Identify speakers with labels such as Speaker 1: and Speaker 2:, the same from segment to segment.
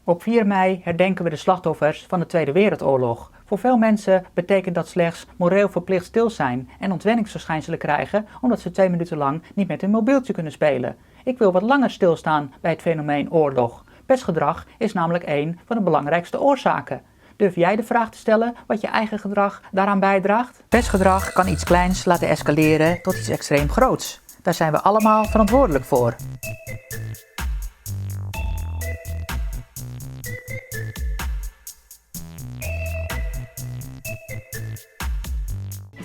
Speaker 1: Op 4 mei herdenken we de slachtoffers van de Tweede Wereldoorlog. Voor veel mensen betekent dat slechts moreel verplicht stil zijn en ontwenningsverschijnselen krijgen omdat ze 2 minuten lang niet met hun mobieltje kunnen spelen. Ik wil wat langer stilstaan bij het fenomeen oorlog. Pestgedrag is namelijk een van de belangrijkste oorzaken. Durf jij de vraag te stellen wat je eigen gedrag daaraan bijdraagt? Pestgedrag kan iets kleins laten escaleren tot iets extreem groots. Daar zijn we allemaal verantwoordelijk voor.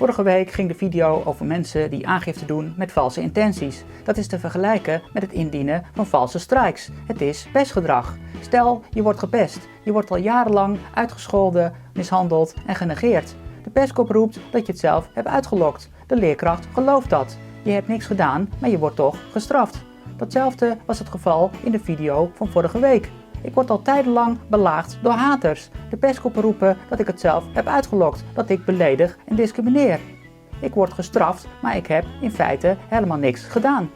Speaker 1: Vorige week ging de video over mensen die aangifte doen met valse intenties. Dat is te vergelijken met het indienen van valse strikes. Het is pestgedrag. Stel, je wordt gepest. Je wordt al jarenlang uitgescholden, mishandeld en genegeerd. De pestkop roept dat je het zelf hebt uitgelokt. De leerkracht gelooft dat. Je hebt niks gedaan, maar je wordt toch gestraft. Datzelfde was het geval in de video van vorige week. Ik word al tijdenlang belaagd door haters. De pestkoppen roepen dat ik het zelf heb uitgelokt, dat ik beledig en discrimineer. Ik word gestraft, maar ik heb in feite helemaal niks gedaan.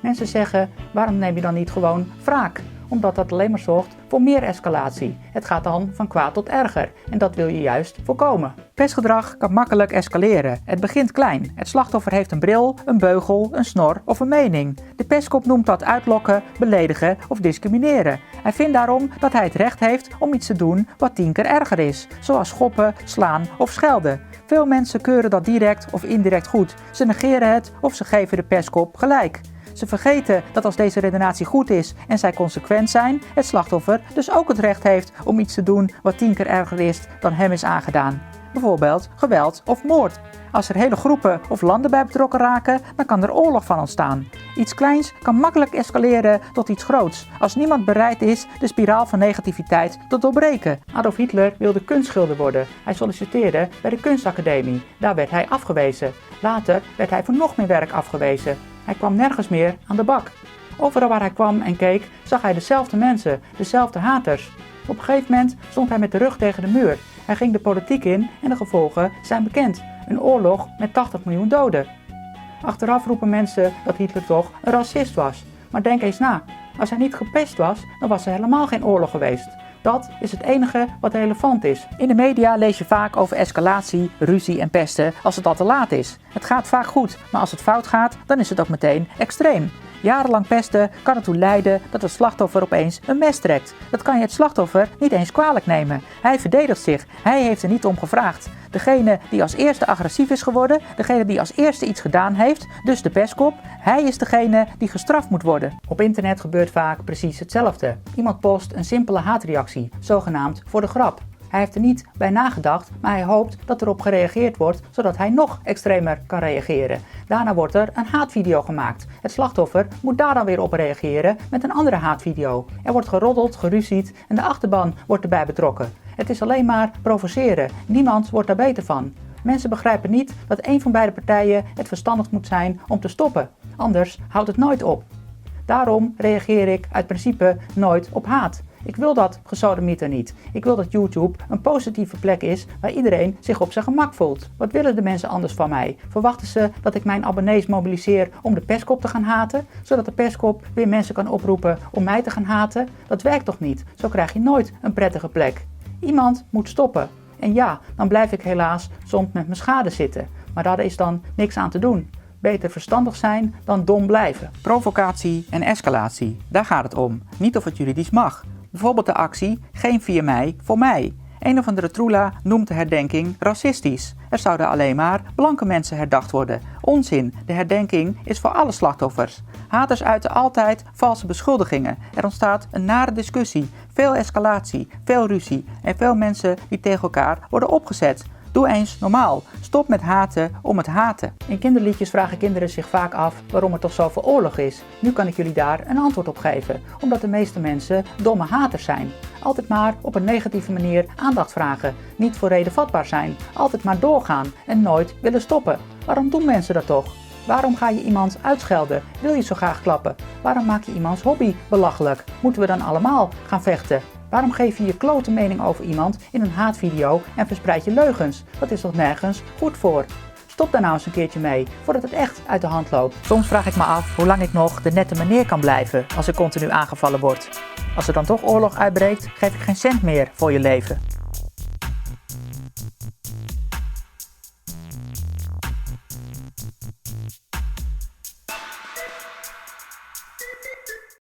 Speaker 1: Mensen zeggen, waarom neem je dan niet gewoon wraak? Omdat dat alleen maar zorgt voor meer escalatie. Het gaat dan van kwaad tot erger en dat wil je juist voorkomen. Pestgedrag kan makkelijk escaleren. Het begint klein. Het slachtoffer heeft een bril, een beugel, een snor of een mening. De pestkop noemt dat uitlokken, beledigen of discrimineren. Hij vindt daarom dat hij het recht heeft om iets te doen wat 10 keer erger is, zoals schoppen, slaan of schelden. Veel mensen keuren dat direct of indirect goed. Ze negeren het of ze geven de pestkop gelijk. Ze vergeten dat als deze redenatie goed is en zij consequent zijn, het slachtoffer dus ook het recht heeft om iets te doen wat 10 keer erger is dan hem is aangedaan. Bijvoorbeeld geweld of moord. Als er hele groepen of landen bij betrokken raken, dan kan er oorlog van ontstaan. Iets kleins kan makkelijk escaleren tot iets groots, als niemand bereid is de spiraal van negativiteit te doorbreken. Adolf Hitler wilde kunstschilder worden. Hij solliciteerde bij de kunstacademie. Daar werd hij afgewezen. Later werd hij voor nog meer werk afgewezen. Hij kwam nergens meer aan de bak. Overal waar hij kwam en keek, zag hij dezelfde mensen, dezelfde haters. Op een gegeven moment stond hij met de rug tegen de muur. Hij ging de politiek in en de gevolgen zijn bekend. Een oorlog met 80 miljoen doden. Achteraf roepen mensen dat Hitler toch een racist was. Maar denk eens na. Als hij niet gepest was, dan was er helemaal geen oorlog geweest. Dat is het enige wat relevant is. In de media lees je vaak over escalatie, ruzie en pesten als het al te laat is. Het gaat vaak goed, maar als het fout gaat, dan is het ook meteen extreem. Jarenlang pesten kan ertoe leiden dat het slachtoffer opeens een mes trekt. Dat kan je het slachtoffer niet eens kwalijk nemen. Hij verdedigt zich. Hij heeft er niet om gevraagd. Degene die als eerste agressief is geworden, degene die als eerste iets gedaan heeft, dus de pestkop, hij is degene die gestraft moet worden. Op internet gebeurt vaak precies hetzelfde. Iemand post een simpele haatreactie, zogenaamd voor de grap. Hij heeft er niet bij nagedacht, maar hij hoopt dat erop gereageerd wordt, zodat hij nog extremer kan reageren. Daarna wordt er een haatvideo gemaakt. Het slachtoffer moet daar dan weer op reageren met een andere haatvideo. Er wordt geroddeld, geruzied en de achterban wordt erbij betrokken. Het is alleen maar provoceren. Niemand wordt daar beter van. Mensen begrijpen niet dat een van beide partijen het verstandig moet zijn om te stoppen. Anders houdt het nooit op. Daarom reageer ik uit principe nooit op haat. Ik wil dat gesodemieter niet. Ik wil dat YouTube een positieve plek is waar iedereen zich op zijn gemak voelt. Wat willen de mensen anders van mij? Verwachten ze dat ik mijn abonnees mobiliseer om de pestkop te gaan haten? Zodat de pestkop weer mensen kan oproepen om mij te gaan haten? Dat werkt toch niet? Zo krijg je nooit een prettige plek. Iemand moet stoppen. En ja, dan blijf ik helaas soms met mijn schade zitten. Maar daar is dan niks aan te doen. Beter verstandig zijn dan dom blijven. Provocatie en escalatie, daar gaat het om. Niet of het juridisch mag. Bijvoorbeeld de actie Geen 4 mei voor mij. Een of andere troela noemt de herdenking racistisch. Er zouden alleen maar blanke mensen herdacht worden. Onzin, de herdenking is voor alle slachtoffers. Haters uiten altijd valse beschuldigingen. Er ontstaat een nare discussie, veel escalatie, veel ruzie en veel mensen die tegen elkaar worden opgezet. Doe eens normaal. Stop met haten om het haten. In kinderliedjes vragen kinderen zich vaak af waarom er toch zoveel oorlog is. Nu kan ik jullie daar een antwoord op geven. Omdat de meeste mensen domme haters zijn. Altijd maar op een negatieve manier aandacht vragen. Niet voor reden vatbaar zijn. Altijd maar doorgaan en nooit willen stoppen. Waarom doen mensen dat toch? Waarom ga je iemand uitschelden? Wil je zo graag klappen? Waarom maak je iemands hobby belachelijk? Moeten we dan allemaal gaan vechten? Waarom geef je je klote mening over iemand in een haatvideo en verspreid je leugens? Dat is toch nergens goed voor? Stop daar nou eens een keertje mee, voordat het echt uit de hand loopt. Soms vraag ik me af hoe lang ik nog de nette meneer kan blijven als ik continu aangevallen word. Als er dan toch oorlog uitbreekt, geef ik geen cent meer voor je leven.